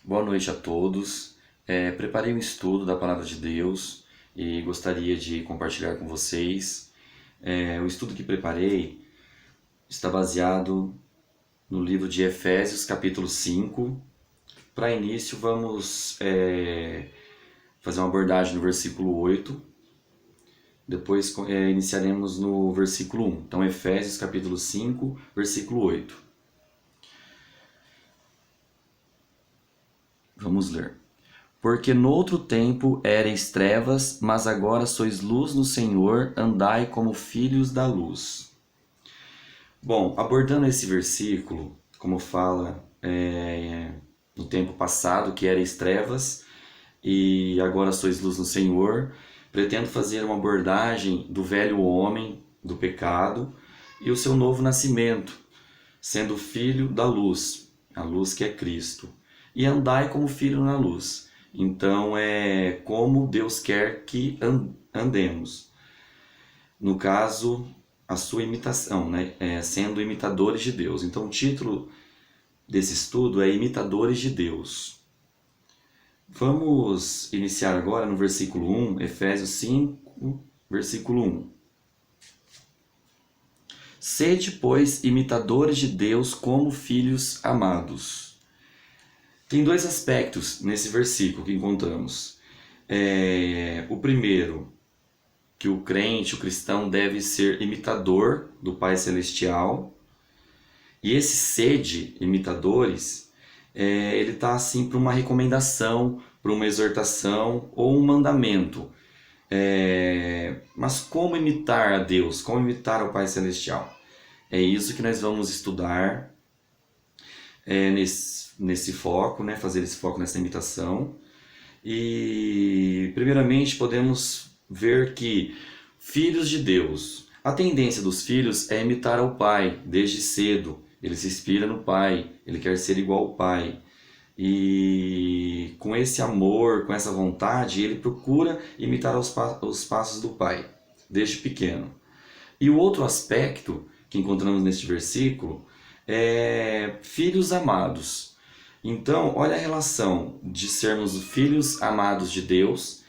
Boa noite a todos. Preparei um estudo da Palavra de Deus e gostaria de compartilhar com vocês. O estudo que preparei está baseado no livro de Efésios, capítulo 5. Para início, vamos fazer uma abordagem no versículo 8. Depois iniciaremos no versículo 1. Então, Efésios, capítulo 5, versículo 8. Vamos ler. Porque noutro tempo éreis trevas, mas agora sois luz no Senhor, andai como filhos da luz. Bom, abordando esse versículo, como fala no tempo passado, que éreis trevas, e agora sois luz no Senhor, pretendo fazer uma abordagem do velho homem, do pecado, e o seu novo nascimento, sendo filho da luz, a luz que é Cristo. E andai como filho na luz. Então é como Deus quer que andemos. No caso, a sua imitação, né? Sendo imitadores de Deus. Então o título desse estudo é Imitadores de Deus. Vamos iniciar agora no versículo 1, Efésios 5, versículo 1. Sede, pois, imitadores de Deus como filhos amados. Tem dois aspectos nesse versículo que encontramos. O primeiro, que o crente, o cristão, deve ser imitador do Pai Celestial. E esse sede, imitadores, ele está assim para uma recomendação, para uma exortação ou um mandamento. Mas como imitar a Deus? Como imitar o Pai Celestial? É isso que nós vamos estudar nesse foco, né? Fazer esse foco nessa imitação. E primeiramente podemos ver que filhos de Deus, a tendência dos filhos é imitar ao pai desde cedo. Ele se inspira no pai, ele quer ser igual ao pai. E com esse amor, com essa vontade, ele procura imitar os passos do pai, desde pequeno. E o outro aspecto que encontramos neste versículo é filhos amados. Então, olha a relação de sermos filhos amados de Deus.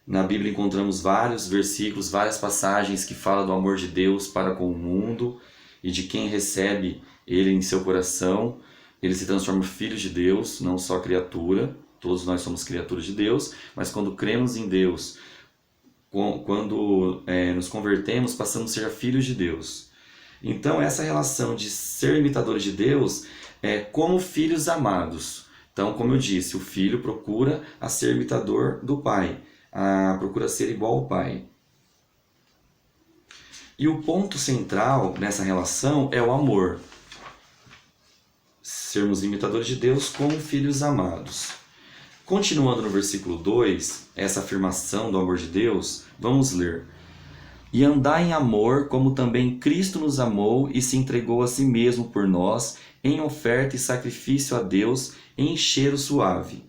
Na Bíblia encontramos vários versículos, várias passagens que falam do amor de Deus para com o mundo e de quem recebe ele em seu coração. Ele se transforma filho de Deus, não só criatura. Todos nós somos criaturas de Deus, mas quando cremos em Deus, quando nos convertemos, passamos a ser filhos de Deus. Então, essa relação de ser imitadores de Deus é como filhos amados. Então, como eu disse, o filho procura a ser imitador do pai, procura ser igual ao pai. E o ponto central nessa relação é o amor. Sermos imitadores de Deus como filhos amados. Continuando no versículo 2, essa afirmação do amor de Deus, vamos ler. E andai em amor, como também Cristo nos amou e se entregou a si mesmo por nós, em oferta e sacrifício a Deus, em cheiro suave.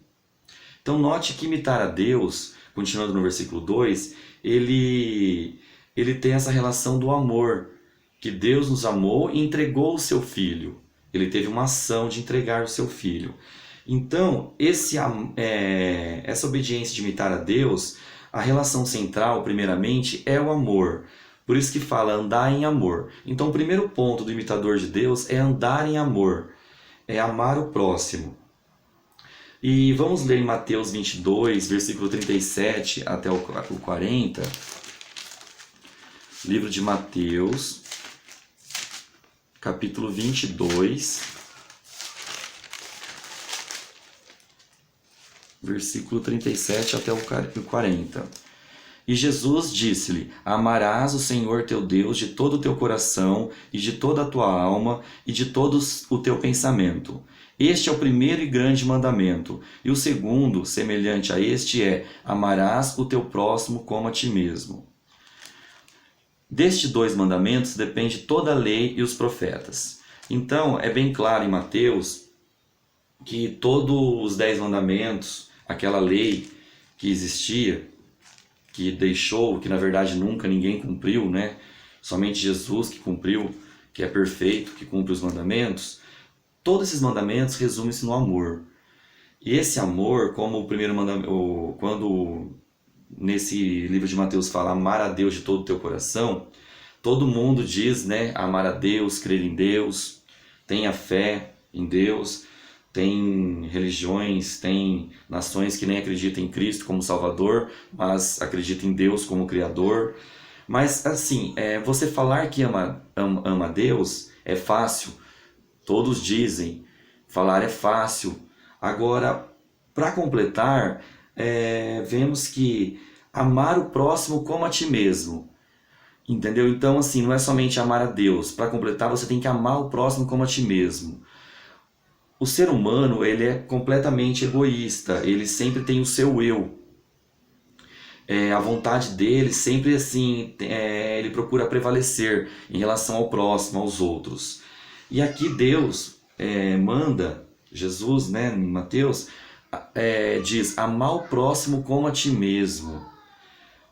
Então note que imitar a Deus, continuando no versículo 2, ele tem essa relação do amor, que Deus nos amou e entregou o seu Filho. Ele teve uma ação de entregar o seu Filho. Então, essa obediência de imitar a Deus, a relação central, primeiramente, é o amor. Por isso que fala andar em amor. Então, o primeiro ponto do imitador de Deus é andar em amor. É amar o próximo. E vamos ler em Mateus 22, versículo 37 até o 40. Livro de Mateus, capítulo 22. Versículo 37 até o 40. E Jesus disse-lhe, amarás o Senhor teu Deus de todo o teu coração e de toda a tua alma e de todo o teu pensamento. Este é o primeiro e grande mandamento. E o segundo, semelhante a este, é, amarás o teu próximo como a ti mesmo. Destes dois mandamentos depende toda a lei e os profetas. Então, é bem claro em Mateus que todos os 10 mandamentos, aquela lei que existia, que deixou, que na verdade nunca ninguém cumpriu, né? Somente Jesus que cumpriu, que é perfeito, que cumpre os mandamentos. Todos esses mandamentos resumem-se no amor. E esse amor, como o primeiro mandamento, quando nesse livro de Mateus fala amar a Deus de todo o teu coração, todo mundo diz, né, amar a Deus, crer em Deus, tenha fé em Deus. Tem religiões, tem nações que nem acreditam em Cristo como Salvador, mas acreditam em Deus como Criador. Mas assim, você falar que ama a Deus é fácil, todos dizem, falar é fácil. Agora, para completar, vemos que amar o próximo como a ti mesmo. Entendeu? Então, assim, não é somente amar a Deus. Para completar, você tem que amar o próximo como a ti mesmo. O ser humano, ele é completamente egoísta. Ele sempre tem o seu eu. A vontade dele sempre assim, ele procura prevalecer em relação ao próximo, aos outros. E aqui Deus manda, Jesus, né, em Mateus, diz, amar o próximo como a ti mesmo.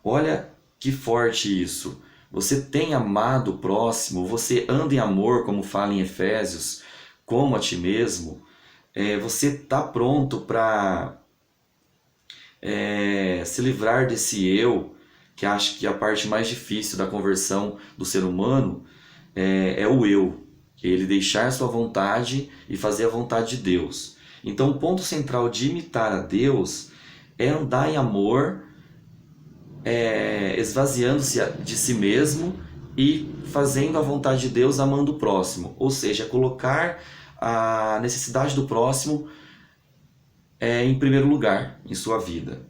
Olha que forte isso. Você tem amado o próximo, você anda em amor, como fala em Efésios, como a ti mesmo. Você está pronto para se livrar desse eu, que acho que a parte mais difícil da conversão do ser humano é o eu. Ele deixar sua vontade e fazer a vontade de Deus. Então o ponto central de imitar a Deus é andar em amor, esvaziando-se de si mesmo e fazendo a vontade de Deus, amando o próximo. Ou seja, colocar a necessidade do próximo em primeiro lugar em sua vida.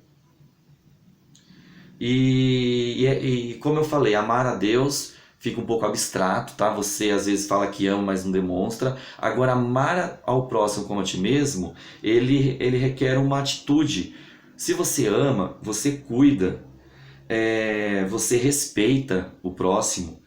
E como eu falei, amar a Deus fica um pouco abstrato, tá? Você às vezes fala que ama, mas não demonstra. Agora, amar ao próximo como a ti mesmo, ele requer uma atitude. Se você ama, você cuida, você respeita o próximo,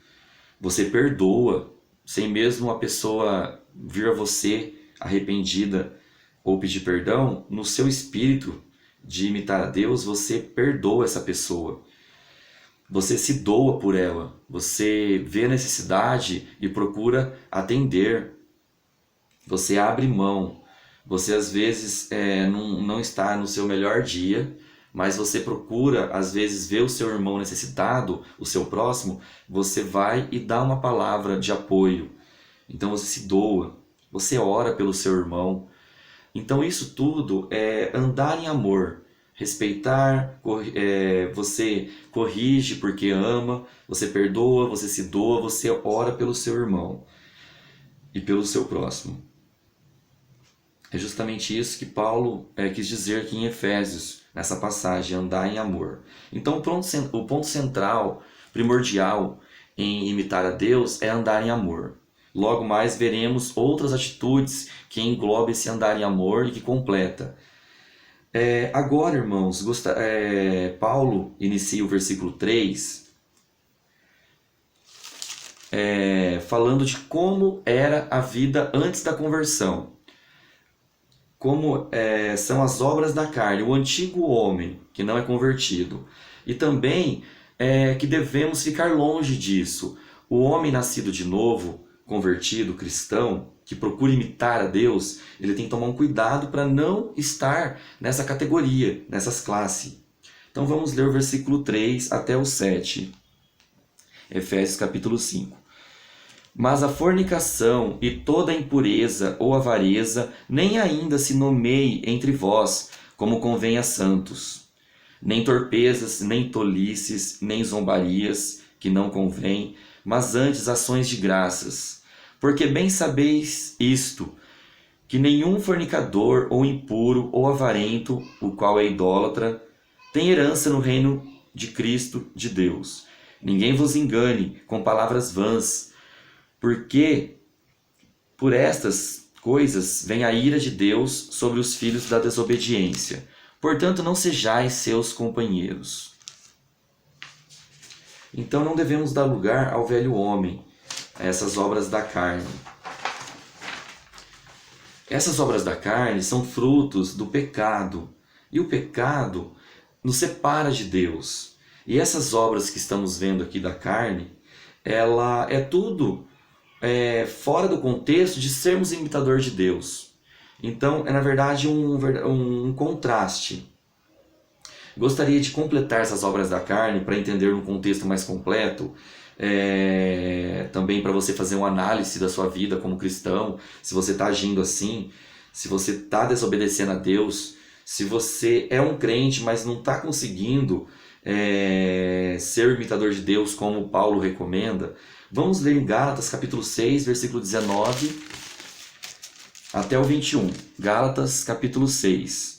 você perdoa, sem mesmo a pessoa vir a você arrependida ou pedir perdão, no seu espírito de imitar a Deus, você perdoa essa pessoa. Você se doa por ela, você vê a necessidade e procura atender. Você abre mão. Você às vezes não está no seu melhor dia, mas você procura às vezes ver o seu irmão necessitado, o seu próximo, você vai e dá uma palavra de apoio. Então você se doa, você ora pelo seu irmão. Então isso tudo é andar em amor. Respeitar, você corrige porque ama, você perdoa, você se doa, você ora pelo seu irmão e pelo seu próximo. É justamente isso que Paulo quis dizer aqui em Efésios, nessa passagem, andar em amor. Então o ponto central, primordial em imitar a Deus é andar em amor. Logo mais veremos outras atitudes que englobam esse andar em amor e que completa. Agora, irmãos, Paulo inicia o versículo 3 falando de como era a vida antes da conversão. Como são as obras da carne, o antigo homem que não é convertido. E também que devemos ficar longe disso. O homem nascido de novo, convertido, cristão, que procura imitar a Deus, ele tem que tomar um cuidado para não estar nessa categoria, nessas classes. Então vamos ler o versículo 3 até o 7. Efésios capítulo 5. Mas a fornicação e toda a impureza ou avareza nem ainda se nomeie entre vós, como convém a santos. Nem torpezas, nem tolices, nem zombarias, que não convém, mas antes ações de graças. Porque bem sabeis isto, que nenhum fornicador, ou impuro, ou avarento, o qual é idólatra, tem herança no reino de Cristo, de Deus. Ninguém vos engane com palavras vãs, porque por estas coisas vem a ira de Deus sobre os filhos da desobediência. Portanto, não sejais seus companheiros. Então não devemos dar lugar ao velho homem, a essas obras da carne. Essas obras da carne são frutos do pecado. E o pecado nos separa de Deus. E essas obras que estamos vendo aqui da carne, ela é tudo fora do contexto de sermos imitadores de Deus. Então, é na verdade um contraste. Gostaria de completar essas obras da carne para entender um contexto mais completo, também para você fazer uma análise da sua vida como cristão, se você está agindo assim, se você está desobedecendo a Deus, se você é um crente, mas não está conseguindo ser o imitador de Deus como Paulo recomenda. Vamos ler em Gálatas capítulo 6, versículo 19 até o 21. Gálatas capítulo 6.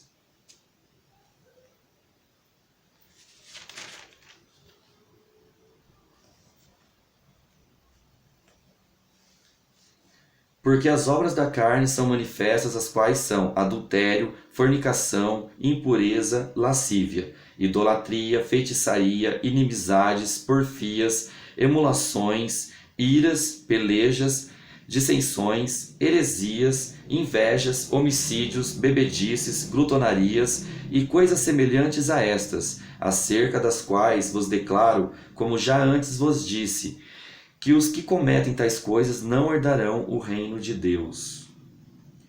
Porque as obras da carne são manifestas, as quais são adultério, fornicação, impureza, lascívia, idolatria, feitiçaria, inimizades, porfias, emulações, iras, pelejas, dissensões, heresias, invejas, homicídios, bebedices, glutonarias e coisas semelhantes a estas, acerca das quais vos declaro, como já antes vos disse, que os que cometem tais coisas não herdarão o reino de Deus.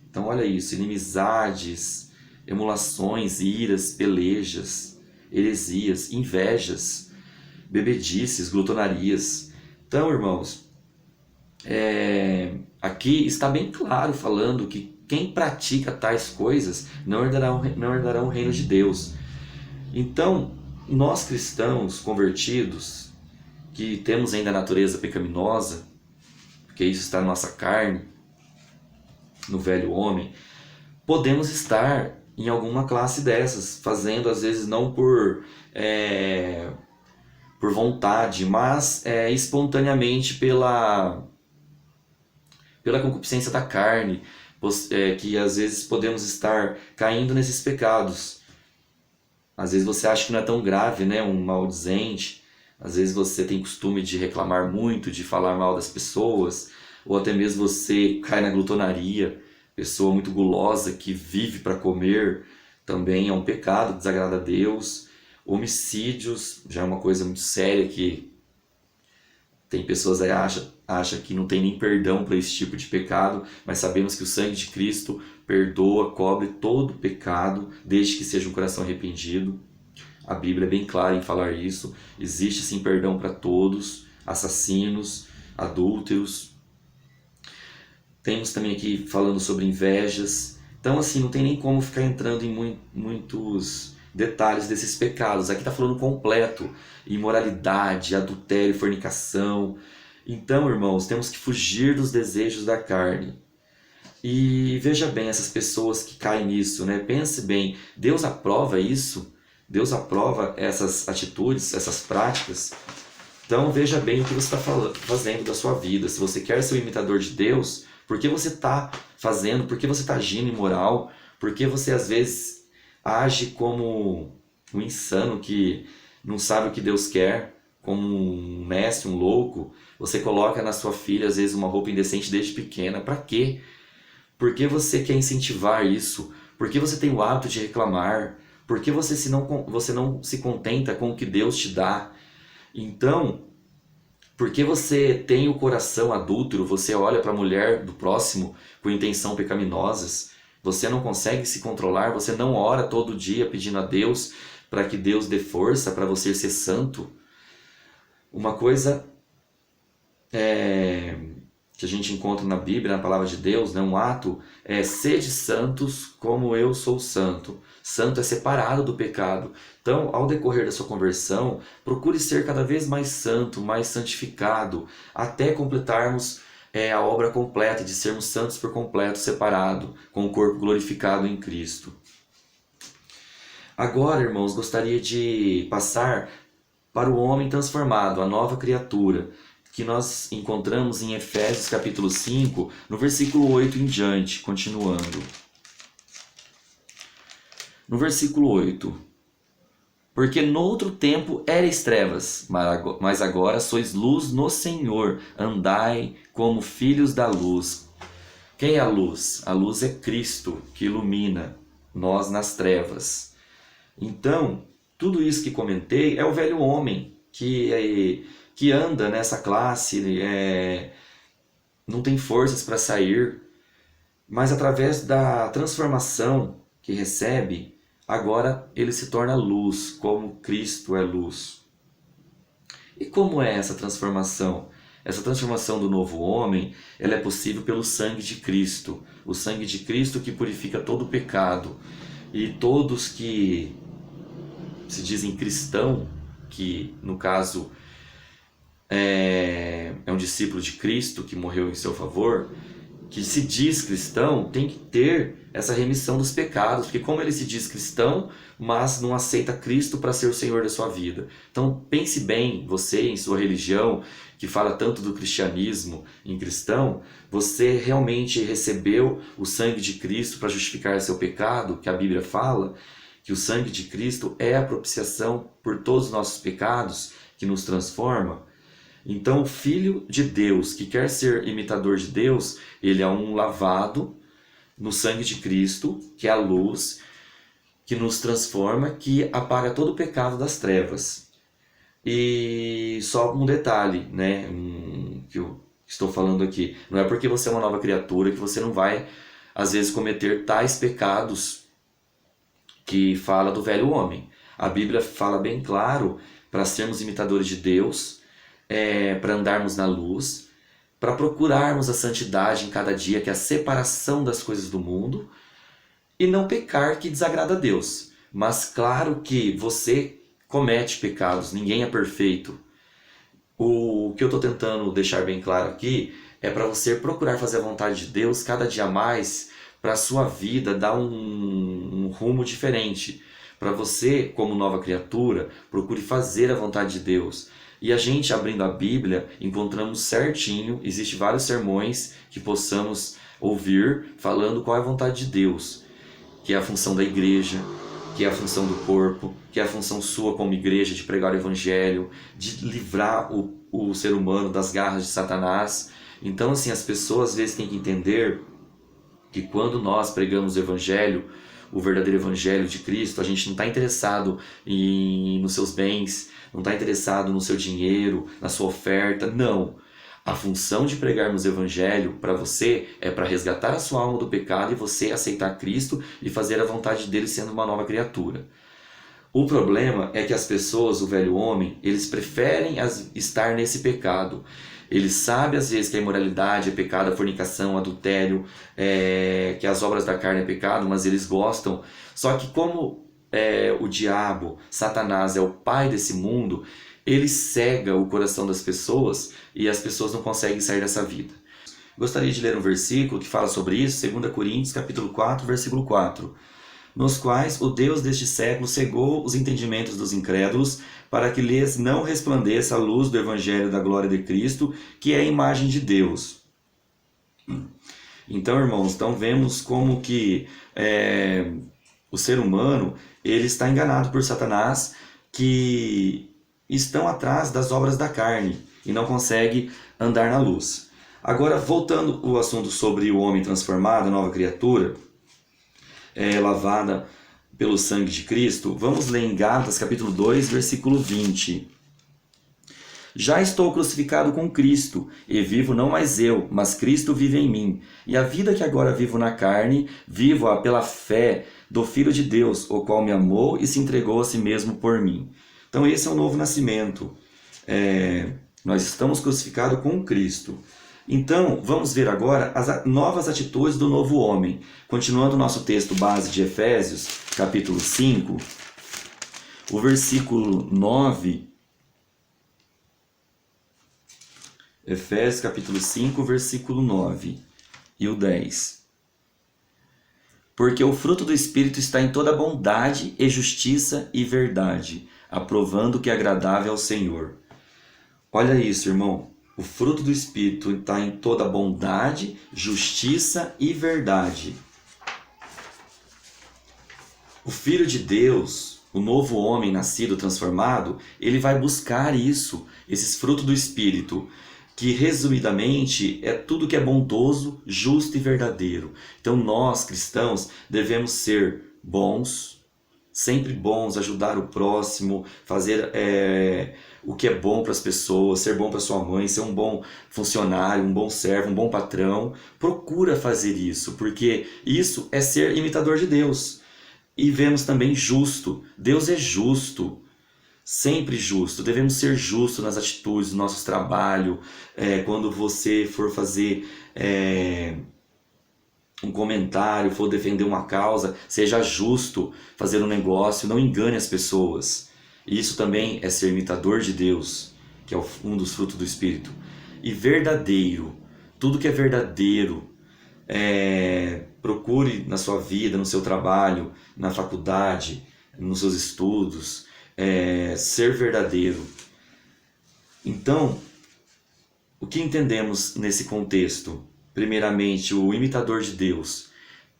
Então olha isso, inimizades, emulações, iras, pelejas, heresias, invejas, bebedices, glutonarias. Então, irmãos, aqui está bem claro falando que quem pratica tais coisas não herdarão o reino de Deus. Então, nós cristãos convertidos, que temos ainda a natureza pecaminosa, porque isso está na nossa carne, no velho homem, podemos estar em alguma classe dessas, fazendo às vezes não por vontade, mas espontaneamente pela concupiscência da carne, que às vezes podemos estar caindo nesses pecados. Às vezes você acha que não é tão grave, né? Um maldizente. Às vezes você tem costume de reclamar muito, de falar mal das pessoas, ou até mesmo você cai na glutonaria, pessoa muito gulosa que vive para comer, também é um pecado, desagrada a Deus. Homicídios já é uma coisa muito séria que tem pessoas aí acha que não tem nem perdão para esse tipo de pecado, mas sabemos que o sangue de Cristo perdoa, cobre todo pecado, desde que seja um coração arrependido. A Bíblia é bem clara em falar isso. Existe sim perdão para todos, assassinos, adúlteros. Temos também aqui falando sobre invejas. Então assim, não tem nem como ficar entrando em muitos detalhes desses pecados. Aqui está falando completo. Imoralidade, adultério, fornicação. Então, irmãos, temos que fugir dos desejos da carne. E veja bem essas pessoas que caem nisso, né? Pense bem, Deus aprova isso? Deus aprova essas atitudes, essas práticas? Então veja bem o que você está fazendo da sua vida. Se você quer ser o imitador de Deus, por que você está fazendo? Por que você está agindo imoral? Por que você às vezes age como um insano que não sabe o que Deus quer? Como um mestre, um louco? Você coloca na sua filha às vezes uma roupa indecente desde pequena. Para quê? Por que você quer incentivar isso? Por que você tem o hábito de reclamar? Por que você não se contenta com o que Deus te dá? Então, por que você tem o coração adúltero? Você olha para a mulher do próximo com intenção pecaminosas? Você não consegue se controlar? Você não ora todo dia pedindo a Deus para que Deus dê força para você ser santo? Uma coisa que a gente encontra na Bíblia, na palavra de Deus, né? Um ato é: sede santos como eu sou santo. Santo é separado do pecado. Então, ao decorrer da sua conversão, procure ser cada vez mais santo, mais santificado, até completarmos a obra completa, de sermos santos por completo, separado, com o corpo glorificado em Cristo. Agora, irmãos, gostaria de passar para o homem transformado, a nova criatura, que nós encontramos em Efésios capítulo 5, no versículo 8 em diante, continuando. No versículo 8: porque noutro tempo erais trevas, mas agora sois luz no Senhor, andai como filhos da luz. Quem é a luz? A luz é Cristo, que ilumina nós nas trevas. Então, tudo isso que comentei é o velho homem, que anda nessa classe, não tem forças para sair. mas através da transformação que recebe, agora ele se torna luz, como Cristo é luz. E como é essa transformação? Essa transformação do novo homem, ela é possível pelo sangue de Cristo. O sangue de Cristo que purifica todo o pecado. E todos que se dizem cristão, que no caso é um discípulo de Cristo que morreu em seu favor, que se diz cristão, tem que ter essa remissão dos pecados, porque como ele se diz cristão, mas não aceita Cristo para ser o Senhor da sua vida. Então pense bem, você em sua religião, que fala tanto do cristianismo em cristão, você realmente recebeu o sangue de Cristo para justificar seu pecado, que a Bíblia fala, que o sangue de Cristo é a propiciação por todos os nossos pecados, que nos transforma. Então, o Filho de Deus, que quer ser imitador de Deus, ele é um lavado no sangue de Cristo, que é a luz, que nos transforma, que apaga todo o pecado das trevas. E só um detalhe, né, que eu estou falando aqui, não é porque você é uma nova criatura que você não vai, às vezes, cometer tais pecados que fala do velho homem. A Bíblia fala bem claro para sermos imitadores de Deus, para andarmos na luz, para procurarmos a santidade em cada dia, que é a separação das coisas do mundo, e não pecar que desagrada a Deus. Mas claro que você comete pecados, ninguém é perfeito. O que eu estou tentando deixar bem claro aqui é para você procurar fazer a vontade de Deus cada dia mais, para a sua vida dar um rumo diferente. Para você, como nova criatura, procure fazer a vontade de Deus. E a gente, abrindo a Bíblia, encontramos certinho, existem vários sermões que possamos ouvir falando qual é a vontade de Deus, que é a função da igreja, que é a função do corpo, que é a função sua como igreja de pregar o evangelho, de livrar o ser humano das garras de Satanás. Então, assim, as pessoas às vezes têm que entender que quando nós pregamos o evangelho, o verdadeiro evangelho de Cristo, a gente não está interessado nos seus bens, não está interessado no seu dinheiro, na sua oferta, não. A função de pregarmos o evangelho para você é para resgatar a sua alma do pecado e você aceitar Cristo e fazer a vontade dele sendo uma nova criatura. O problema é que as pessoas, o velho homem, eles preferem estar nesse pecado. Eles sabem às vezes que a imoralidade é pecado, a fornicação, o adultério, que as obras da carne é pecado, mas eles gostam. Só que como o diabo, Satanás, é o pai desse mundo, ele cega o coração das pessoas e as pessoas não conseguem sair dessa vida. Gostaria de ler um versículo que fala sobre isso, 2 Coríntios, capítulo 4, versículo 4. Nos quais o Deus deste século cegou os entendimentos dos incrédulos, para que lhes não resplandeça a luz do Evangelho da glória de Cristo, que é a imagem de Deus. Então, irmãos, vemos como que o ser humano ele está enganado por Satanás, que estão atrás das obras da carne e não consegue andar na luz. Agora, voltando ao assunto sobre o homem transformado, a nova criatura, lavada pelo sangue de Cristo, vamos ler em Gálatas capítulo 2, versículo 20. Já estou crucificado com Cristo, e vivo não mais eu, mas Cristo vive em mim. E a vida que agora vivo na carne, vivo-a pela fé do Filho de Deus, o qual me amou e se entregou a si mesmo por mim. Então esse é o novo nascimento. Nós estamos crucificados com Cristo. Então, vamos ver agora as novas atitudes do novo homem. Continuando o nosso texto base de Efésios, capítulo 5, o versículo 9. Efésios, capítulo 5, versículo 9 e o 10. Porque o fruto do Espírito está em toda bondade e justiça e verdade, aprovando o que é agradável ao Senhor. Olha isso, irmão. O fruto do Espírito está em toda bondade, justiça e verdade. O Filho de Deus, o novo homem nascido, transformado, ele vai buscar isso, esses frutos do Espírito, que resumidamente é tudo que é bondoso, justo e verdadeiro. Então nós, cristãos, devemos ser bons, sempre bons, ajudar o próximo, fazer o que é bom para as pessoas, ser bom para sua mãe, ser um bom funcionário, um bom servo, um bom patrão. Procura fazer isso, porque isso é ser imitador de Deus. E vemos também justo. Deus é justo, sempre justo. Devemos ser justos nas atitudes, no nosso trabalho. Quando você for fazer um comentário, for defender uma causa, seja justo fazer um negócio, não engane as pessoas. Isso também é ser imitador de Deus, que é um dos frutos do Espírito. E verdadeiro, tudo que é verdadeiro, procure na sua vida, no seu trabalho, na faculdade, nos seus estudos, ser verdadeiro. Então, o que entendemos nesse contexto? Primeiramente, o imitador de Deus,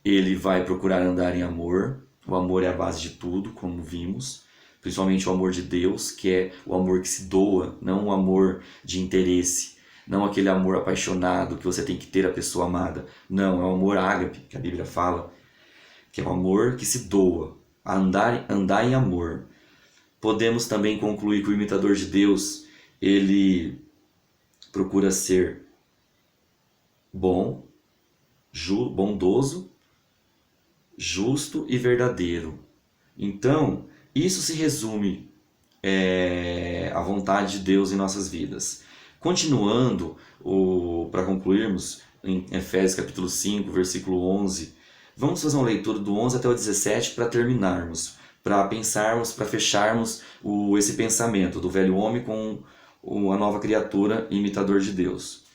ele vai procurar andar em amor. O amor é a base de tudo, como vimos. Principalmente o amor de Deus, que é o amor que se doa, não o amor de interesse. Não aquele amor apaixonado que você tem que ter a pessoa amada. Não, é o amor ágape, que a Bíblia fala, que é o amor que se doa, andar em amor. Podemos também concluir que o imitador de Deus, ele procura ser bom, bondoso, justo e verdadeiro. Então, isso se resume à vontade de Deus em nossas vidas. Continuando, para concluirmos, em Efésios capítulo 5, versículo 11, vamos fazer uma leitura do 11 até o 17 para terminarmos, para pensarmos, para fecharmos esse pensamento do velho homem com a nova criatura, imitador de Deus.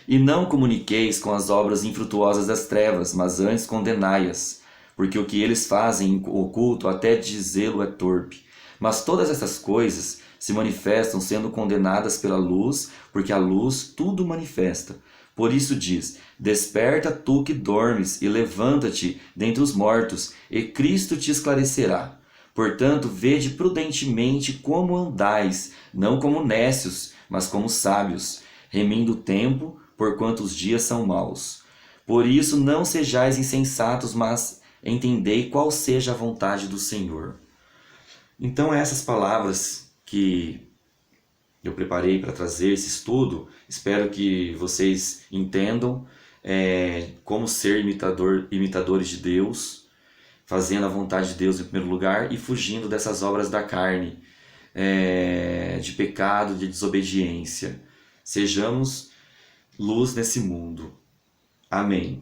E não comuniqueis com as obras infrutuosas das trevas, mas antes condenai-as, porque o que eles fazem em oculto até de zelo é torpe. Mas todas essas coisas se manifestam sendo condenadas pela luz, porque a luz tudo manifesta. Por isso diz: desperta tu que dormes, e levanta-te dentre os mortos, e Cristo te esclarecerá. Portanto, vede prudentemente como andais, não como nécios, mas como sábios, remindo o tempo, porquanto os dias são maus. Por isso não sejais insensatos, mas entendei qual seja a vontade do Senhor. Então essas palavras que eu preparei para trazer esse estudo, espero que vocês entendam como ser imitadores de Deus, fazendo a vontade de Deus em primeiro lugar e fugindo dessas obras da carne, de pecado, de desobediência. Sejamos luz nesse mundo. Amém.